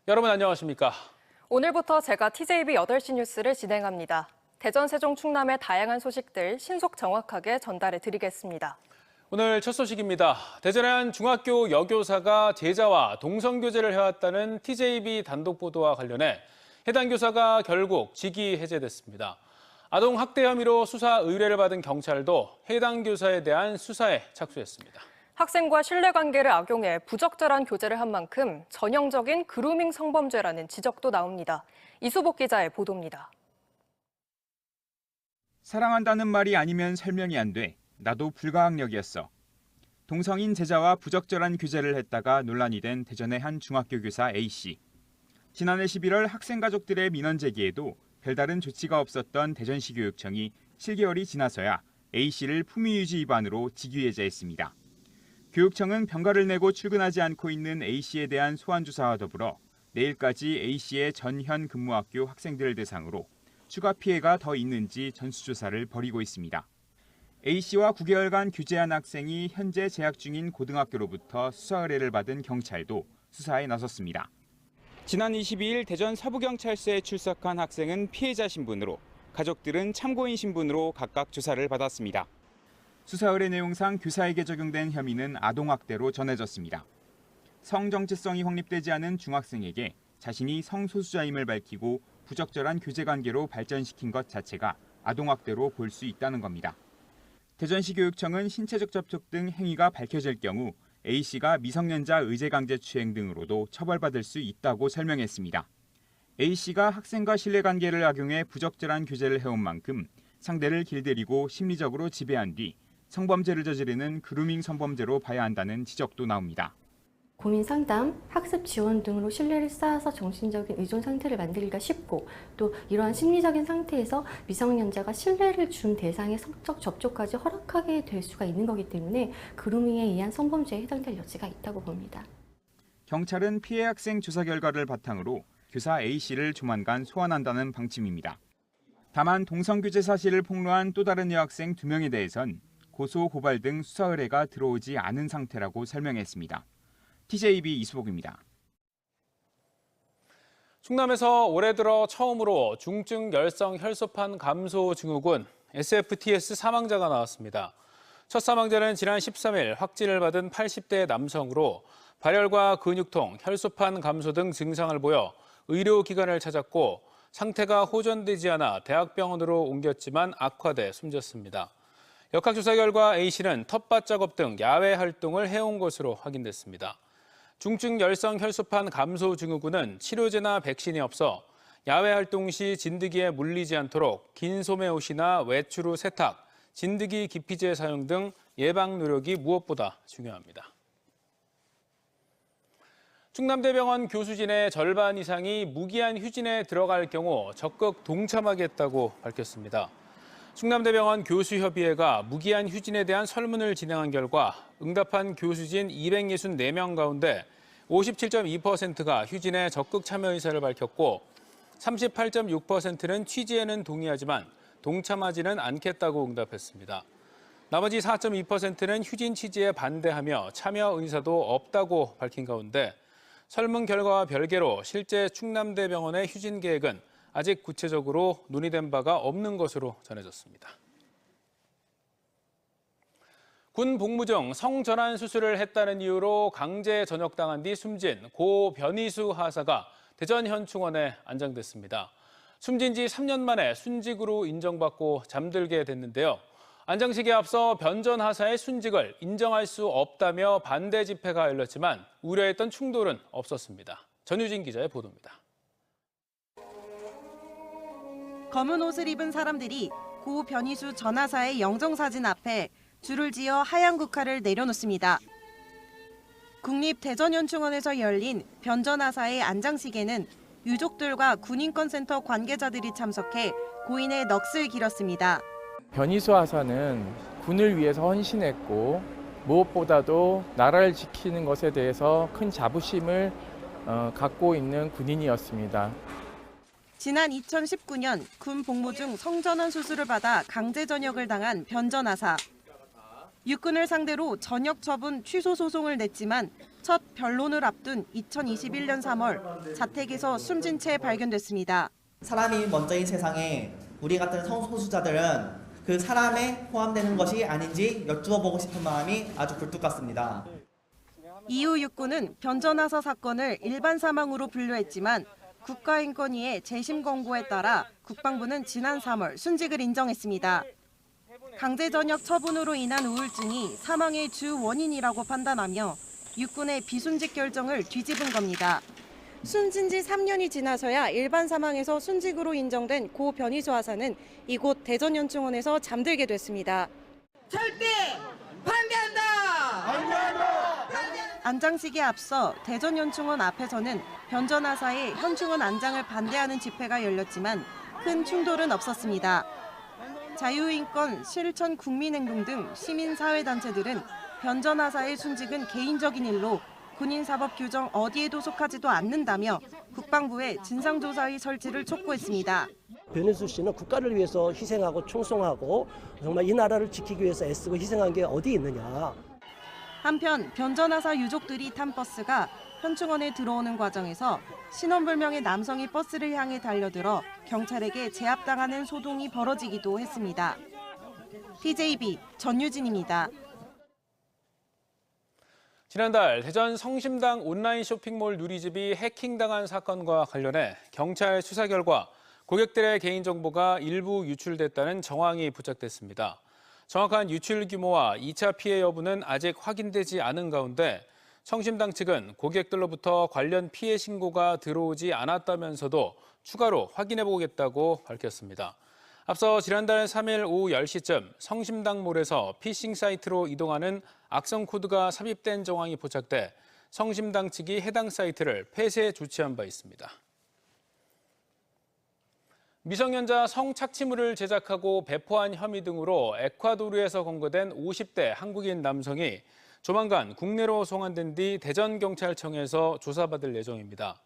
여러분 안녕하십니까? 오늘부터 제가 TJB 8시 뉴스를 진행합니다. 대전, 세종, 충남의 다양한 소식들 신속 정확하게 전달해 드리겠습니다. 오늘 첫 소식입니다. 대전의 한 중학교 여교사가 제자와 동성교제를 해왔다는 TJB 단독 보도와 관련해 해당 교사가 결국 직위 해제됐습니다. 아동 학대 혐의로 수사 의뢰를 받은 경찰도 해당 교사에 대한 수사에 착수했습니다. 학생과 신뢰관계를 악용해 부적절한 교제를 한 만큼 전형적인 그루밍 성범죄라는 지적도 나옵니다. 이수복 기자의 보도입니다. 사랑한다는 말이 아니면 설명이 안 돼. 나도 불가항력이었어. 동성인 제자와 부적절한 교제를 했다가 논란이 된 대전의 한 중학교 교사 A씨. 지난해 11월 학생 가족들의 민원 제기에도 별다른 조치가 없었던 대전시 교육청이 7개월이 지나서야 A씨를 품위유지 위반으로 직위해제했습니다. 교육청은 병가를 내고 출근하지 않고 있는 A씨에 대한 소환 조사와 더불어 내일까지 A씨의 전현 근무학교 학생들을 대상으로 추가 피해가 더 있는지 전수조사를 벌이고 있습니다. A씨와 9개월간 교제한 학생이 현재 재학 중인 고등학교로부터 수사 의뢰를 받은 경찰도 수사에 나섰습니다. 지난 22일 대전 서부경찰서에 출석한 학생은 피해자 신분으로, 가족들은 참고인 신분으로 각각 조사를 받았습니다. 수사 의뢰 내용상 교사에게 적용된 혐의는 아동학대로 전해졌습니다. 성정체성이 확립되지 않은 중학생에게 자신이 성소수자임을 밝히고 부적절한 교제관계로 발전시킨 것 자체가 아동학대로 볼 수 있다는 겁니다. 대전시 교육청은 신체적 접촉 등 행위가 밝혀질 경우 A씨가 미성년자 의제강제추행 등으로도 처벌받을 수 있다고 설명했습니다. A씨가 학생과 신뢰관계를 악용해 부적절한 교제를 해온 만큼 상대를 길들이고 심리적으로 지배한 뒤 성범죄를 저지르는 그루밍 성범죄로 봐야 한다는 지적도 나옵니다. 고민 상담, 학습 지원 등으로 신뢰를 쌓아서 정신적인 의존 상태를 만들기가 쉽고 또 이러한 심리적인 상태에서 미성년자가 신뢰를 준 대상의 성적 접촉까지 허락하게 될 수가 있는 거기 때문에 그루밍에 의한 성범죄에 해당될 여지가 있다고 봅니다. 경찰은 피해 학생 조사 결과를 바탕으로 교사 A씨를 조만간 소환한다는 방침입니다. 다만 동성교제 사실을 폭로한 또 다른 여학생 2명에 대해선 고소, 고발 등 수사 의뢰가 들어오지 않은 상태라고 설명했습니다. TJB 이수복입니다. 충남에서 올해 들어 처음으로 중증 열성 혈소판 감소 증후군 SFTS 사망자가 나왔습니다. 첫 사망자는 지난 13일 확진을 받은 80대 남성으로 발열과 근육통, 혈소판 감소 등 증상을 보여 의료기관을 찾았고 상태가 호전되지 않아 대학병원으로 옮겼지만 악화돼 숨졌습니다. 역학조사 결과 A씨는 텃밭 작업 등 야외 활동을 해온 것으로 확인됐습니다. 중증 열성 혈소판 감소 증후군은 치료제나 백신이 없어 야외 활동 시 진드기에 물리지 않도록 긴 소매 옷이나 외출 후 세탁, 진드기 기피제 사용 등 예방 노력이 무엇보다 중요합니다. 충남대병원 교수진의 절반 이상이 무기한 휴진에 들어갈 경우 적극 동참하겠다고 밝혔습니다. 충남대병원 교수협의회가 무기한 휴진에 대한 설문을 진행한 결과 응답한 교수진 264명 가운데 57.2%가 휴진에 적극 참여 의사를 밝혔고 38.6%는 취지에는 동의하지만 동참하지는 않겠다고 응답했습니다. 나머지 4.2%는 휴진 취지에 반대하며 참여 의사도 없다고 밝힌 가운데 설문 결과와 별개로 실제 충남대병원의 휴진 계획은 아직 구체적으로 논의된 바가 없는 것으로 전해졌습니다. 군 복무 중 성전환 수술을 했다는 이유로 강제 전역당한 뒤 숨진 고 변희수 하사가 대전 현충원에 안장됐습니다. 숨진 지 3년 만에 순직으로 인정받고 잠들게 됐는데요. 안장식에 앞서 변전 하사의 순직을 인정할 수 없다며 반대 집회가 열렸지만 우려했던 충돌은 없었습니다. 전유진 기자의 보도입니다. 검은 옷을 입은 사람들이 고 변희수 전 하사의 영정사진 앞에 줄을 지어 하얀 국화를 내려놓습니다. 국립대전현충원에서 열린 변 전 하사의 안장식에는 유족들과 군인권센터 관계자들이 참석해 고인의 넋을 길었습니다. 변희수 하사는 군을 위해서 헌신했고 무엇보다도 나라를 지키는 것에 대해서 큰 자부심을 갖고 있는 군인이었습니다. 지난 2019년 군 복무 중 성전환 수술을 받아 강제 전역을 당한 변 전 하사. 육군을 상대로 전역 처분 취소 소송을 냈지만 첫 변론을 앞둔 2021년 3월 자택에서 숨진 채 발견됐습니다. 사람이 먼저인 세상에 우리 같은 성소수자들은 그 사람에 포함되는 것이 아닌지 여쭈어보고 싶은 마음이 아주 굴뚝 같습니다. 이후 육군은 변전하사 사건을 일반 사망으로 분류했지만 국가인권위의 재심 권고에 따라 국방부는 지난 3월 순직을 인정했습니다. 강제전역 처분으로 인한 우울증이 사망의 주 원인이라고 판단하며 육군의 비순직 결정을 뒤집은 겁니다. 숨진 지 3년이 지나서야 일반 사망에서 순직으로 인정된 고 변희수 하사는 이곳 대전연충원에서 잠들게 됐습니다. 절대 반대한다! 반대한다! 안장식에 앞서 대전연충원 앞에서는 변전하사의 현충원 안장을 반대하는 집회가 열렸지만 큰 충돌은 없었습니다. 자유인권, 실천 국민행동 등 시민사회단체들은 변전하사의 순직은 개인적인 일로 군인사법 규정 어디에도 속하지도 않는다며 국방부의 진상조사의 설치를 촉구했습니다. 변희수 씨는 국가를 위해서 희생하고 충성하고 정말 이 나라를 지키기 위해서 애쓰고 희생한 게 어디 있느냐. 한편 변전하사 유족들이 탄 버스가 현충원에 들어오는 과정에서 신원불명의 남성이 버스를 향해 달려들어 경찰에게 제압당하는 소동이 벌어지기도 했습니다. TJB 전유진입니다. 지난달 대전 성심당 온라인 쇼핑몰 누리집이 해킹당한 사건과 관련해 경찰 수사 결과 고객들의 개인정보가 일부 유출됐다는 정황이 부착됐습니다. 정확한 유출 규모와 2차 피해 여부는 아직 확인되지 않은 가운데 성심당 측은 고객들로부터 관련 피해 신고가 들어오지 않았다면서도 추가로 확인해보겠다고 밝혔습니다. 앞서 지난달 3일 오후 10시쯤 성심당몰에서 피싱 사이트로 이동하는 악성 코드가 삽입된 정황이 포착돼 성심당 측이 해당 사이트를 폐쇄 조치한 바 있습니다. 미성년자 성착취물을 제작하고 배포한 혐의 등으로 에콰도르에서 검거된 50대 한국인 남성이 조만간 국내로 송환된 뒤 대전경찰청에서 조사받을 예정입니다.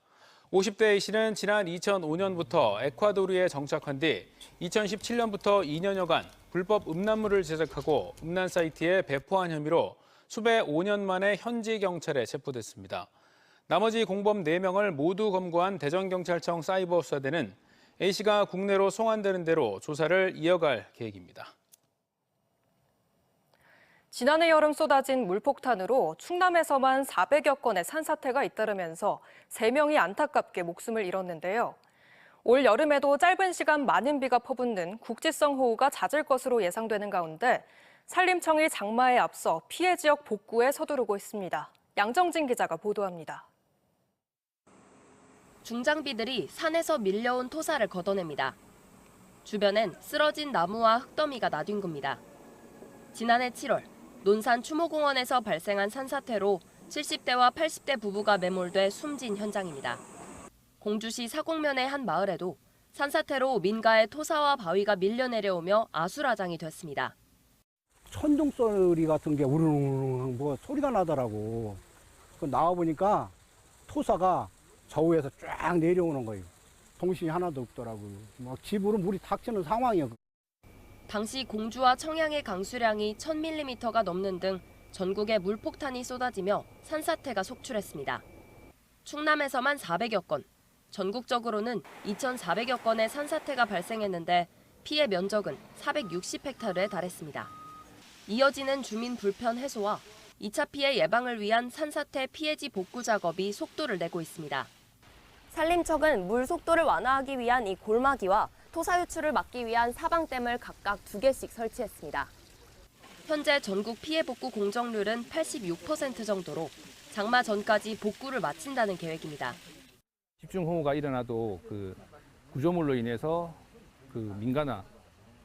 50대 A씨는 지난 2005년부터 에콰도르에 정착한 뒤 2017년부터 2년여간 불법 음란물을 제작하고 음란 사이트에 배포한 혐의로 수배 5년 만에 현지 경찰에 체포됐습니다. 나머지 공범 4명을 모두 검거한 대전경찰청 사이버수사대는 A씨가 국내로 송환되는 대로 조사를 이어갈 계획입니다. 지난해 여름 쏟아진 물폭탄으로 충남에서만 400여 건의 산사태가 잇따르면서 3명이 안타깝게 목숨을 잃었는데요. 올 여름에도 짧은 시간 많은 비가 퍼붓는 국지성 호우가 잦을 것으로 예상되는 가운데 산림청이 장마에 앞서 피해 지역 복구에 서두르고 있습니다. 양정진 기자가 보도합니다. 중장비들이 산에서 밀려온 토사를 걷어냅니다. 주변엔 쓰러진 나무와 흙더미가 나뒹굽니다. 지난해 7월 논산 추모공원에서 발생한 산사태로 70대와 80대 부부가 매몰돼 숨진 현장입니다. 공주시 사곡면의 한 마을에도 산사태로 민가의 토사와 바위가 밀려내려오며 아수라장이 됐습니다. 천둥 소리 같은 게 우르릉 뭐 소리가 나더라고. 나와 보니까 토사가 저우에서 쫙 내려오는 거예요. 정신이 하나도 없더라고요. 막 집으로 물이 닥치는 상황이에요. 당시 공주와 청양의 강수량이 1000mm가 넘는 등 전국에 물폭탄이 쏟아지며 산사태가 속출했습니다. 충남에서만 400여 건, 전국적으로는 2,400여 건의 산사태가 발생했는데 피해 면적은 460헥타르에 달했습니다. 이어지는 주민 불편 해소와 2차 피해 예방을 위한 산사태 피해지 복구 작업이 속도를 내고 있습니다. 산림청은 물 속도를 완화하기 위한 이 골마기와 토사 유출을 막기 위한 사방댐을 각각 2개씩 설치했습니다. 현재 전국 피해 복구 공정률은 86% 정도로 장마 전까지 복구를 마친다는 계획입니다. 집중호우가 일어나도 구조물로 인해서 민가나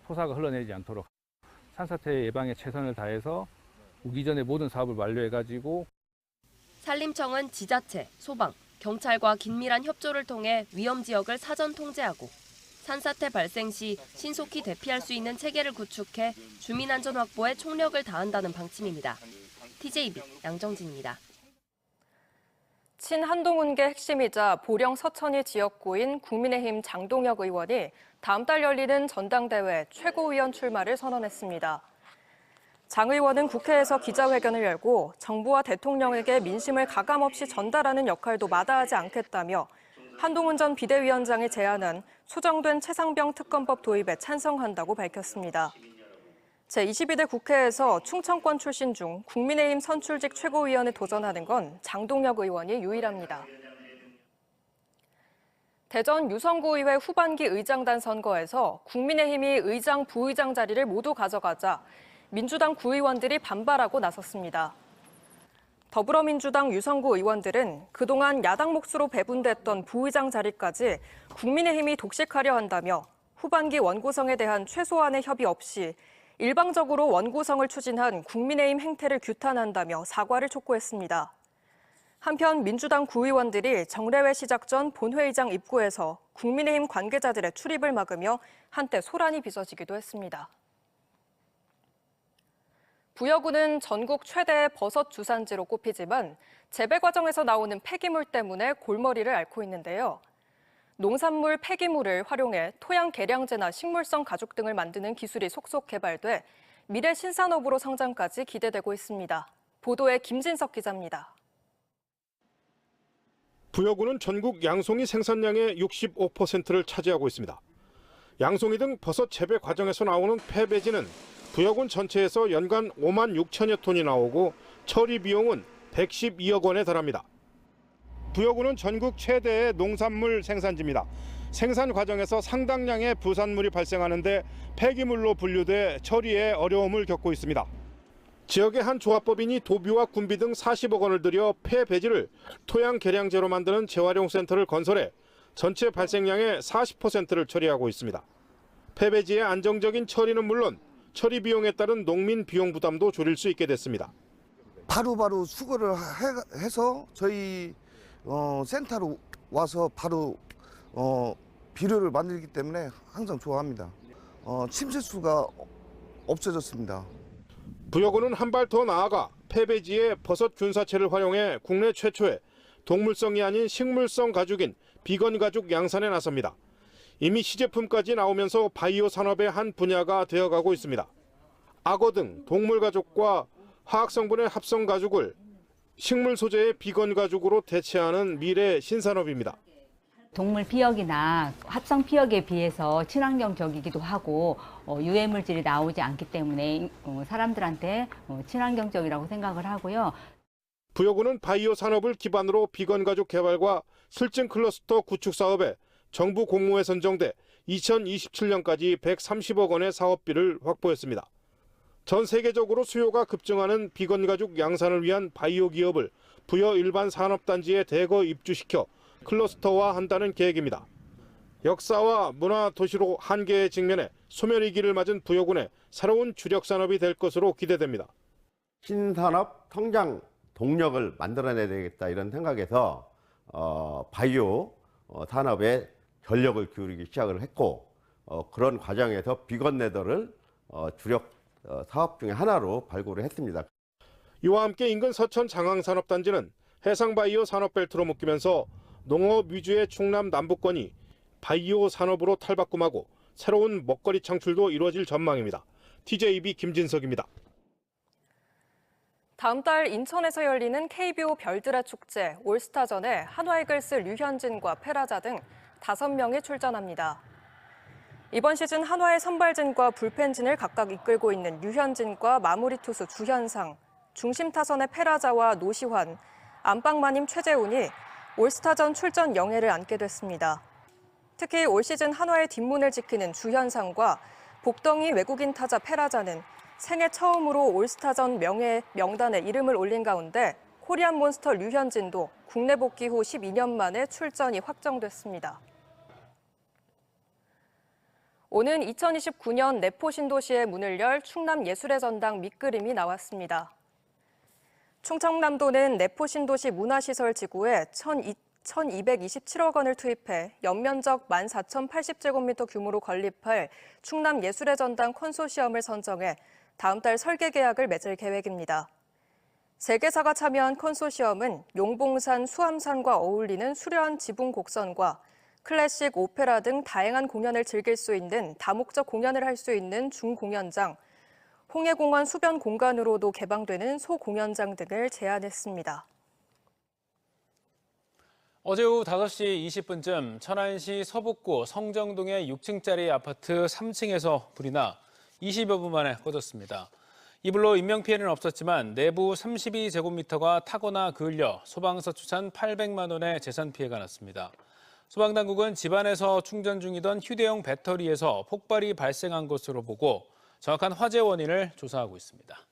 토사가 흘러내리지 않도록 산사태 예방에 최선을 다해서 오기 전에 모든 사업을 완료해가지고 산림청은 지자체, 소방, 경찰과 긴밀한 협조를 통해 위험 지역을 사전 통제하고 산사태 발생 시 신속히 대피할 수 있는 체계를 구축해 주민 안전 확보에 총력을 다한다는 방침입니다. TJB 양정진입니다. 친한동훈계 핵심이자 보령 서천이 지역구인 국민의힘 장동혁 의원이 다음 달 열리는 전당대회 최고위원 출마를 선언했습니다. 장 의원은 국회에서 기자회견을 열고 정부와 대통령에게 민심을 가감없이 전달하는 역할도 마다하지 않겠다며 한동훈 전 비대위원장이 제안한 소정된 최상병 특검법 도입에 찬성한다고 밝혔습니다. 제22대 국회에서 충청권 출신 중 국민의힘 선출직 최고위원에 도전하는 건 장동혁 의원이 유일합니다. 대전 유성구의회 후반기 의장단 선거에서 국민의힘이 의장, 부의장 자리를 모두 가져가자 민주당 구의원들이 반발하고 나섰습니다. 더불어민주당 유성구 의원들은 그동안 야당 몫으로 배분됐던 부의장 자리까지 국민의힘이 독식하려 한다며 후반기 원구성에 대한 최소한의 협의 없이 일방적으로 원구성을 추진한 국민의힘 행태를 규탄한다며 사과를 촉구했습니다. 한편 민주당 구의원들이 정례회 시작 전 본회의장 입구에서 국민의힘 관계자들의 출입을 막으며 한때 소란이 빚어지기도 했습니다. 부여구는 전국 최대의 버섯 주산지로 꼽히지만 재배 과정에서 나오는 폐기물 때문에 골머리를 앓고 있는데요. 농산물 폐기물을 활용해 토양 개량제나 식물성 가죽 등을 만드는 기술이 속속 개발돼 미래 신산업으로 성장까지 기대되고 있습니다. 보도에 김진석 기자입니다. 부여구는 전국 양송이 생산량의 65%를 차지하고 있습니다. 양송이 등 버섯 재배 과정에서 나오는 폐배지는 부여군 전체에서 연간 5만 6천여 톤이 나오고 처리 비용은 112억 원에 달합니다. 부여군은 전국 최대의 농산물 생산지입니다. 생산 과정에서 상당량의 부산물이 발생하는데 폐기물로 분류돼 처리에 어려움을 겪고 있습니다. 지역의 한 조합법인이 도비와 군비 등 40억 원을 들여 폐배지를 토양 개량제로 만드는 재활용센터를 건설해 전체 발생량의 40%를 처리하고 있습니다. 폐배지의 안정적인 처리는 물론 처리 비용에 따른 농민 비용 부담도 줄일 수 있게 됐습니다. 바로바로 수거를 해서 저희 센터로 와서 바로 비료를 만들기 때문에 항상 좋아합니다. 침실수가 없어졌습니다. 부여구는 한 발 더 나아가 폐배지의 버섯 균사체를 활용해 국내 최초의 동물성이 아닌 식물성 가죽인 비건 가죽 양산에 나섭니다. 이미 시제품까지 나오면서 바이오 산업의 한 분야가 되어가고 있습니다. 악어 등 동물 가죽과 화학 성분의 합성 가죽을 식물 소재의 비건 가죽으로 대체하는 미래 신산업입니다. 동물 피혁이나 합성 피혁에 비해서 친환경적이기도 하고 유해물질이 나오지 않기 때문에 사람들한테 친환경적이라고 생각을 하고요. 부여구는 바이오 산업을 기반으로 비건 가죽 개발과 실증 클러스터 구축 사업에 정부 공모에 선정돼 2027년까지 130억 원의 사업비를 확보했습니다. 전 세계적으로 수요가 급증하는 비건 가죽 양산을 위한 바이오 기업을 부여 일반 산업단지에 대거 입주시켜 클러스터화한다는 계획입니다. 역사와 문화 도시로 한계에 직면해 소멸위기를 맞은 부여군의 새로운 주력 산업이 될 것으로 기대됩니다. 신산업 성장 동력을 만들어내야 되겠다 이런 생각에서 바이오 산업에 전력을 기울이기 시작을 했고 그런 과정에서 비건 레더를 주력 사업 중에 하나로 발굴을 했습니다. 이와 함께 인근 서천 장항산업단지는 해상바이오 산업벨트로 묶이면서 농업 위주의 충남 남부권이 바이오 산업으로 탈바꿈하고 새로운 먹거리 창출도 이루어질 전망입니다. TJB 김진석입니다. 다음 달 인천에서 열리는 KBO 별들의 축제 올스타전에 한화이글스 류현진과 페라자 등 5명이 출전합니다. 이번 시즌 한화의 선발진과 불펜진을 각각 이끌고 있는 류현진과 마무리 투수 주현상, 중심 타선의 페라자와 노시환, 안방마님 최재훈이 올스타전 출전 영예를 안게 됐습니다. 특히 올 시즌 한화의 뒷문을 지키는 주현상과 복덩이 외국인 타자 페라자는 생애 처음으로 올스타전 명단에 이름을 올린 가운데 코리안 몬스터 류현진도 국내 복귀 후 12년 만에 출전이 확정됐습니다. 오는 2029년 내포 신도시의 문을 열 충남 예술의 전당 밑그림이 나왔습니다. 충청남도는 내포 신도시 문화시설 지구에 1,227억 원을 투입해 연면적 14,080제곱미터 규모로 건립할 충남 예술의 전당 컨소시엄을 선정해 다음 달 설계 계약을 맺을 계획입니다. 세 개사가 참여한 컨소시엄은 용봉산, 수암산과 어울리는 수려한 지붕 곡선과 클래식, 오페라 등 다양한 공연을 즐길 수 있는 다목적 공연을 할 수 있는 중공연장, 홍해공원 수변 공간으로도 개방되는 소공연장 등을 제안했습니다. 어제 오후 5시 20분쯤 천안시 서북구 성정동의 6층짜리 아파트 3층에서 불이 나 20여 분 만에 꺼졌습니다. 이 불로 인명피해는 없었지만 내부 32제곱미터가 타거나 그을려 소방서 추산 800만 원의 재산 피해가 났습니다. 소방당국은 집안에서 충전 중이던 휴대용 배터리에서 폭발이 발생한 것으로 보고 정확한 화재 원인을 조사하고 있습니다.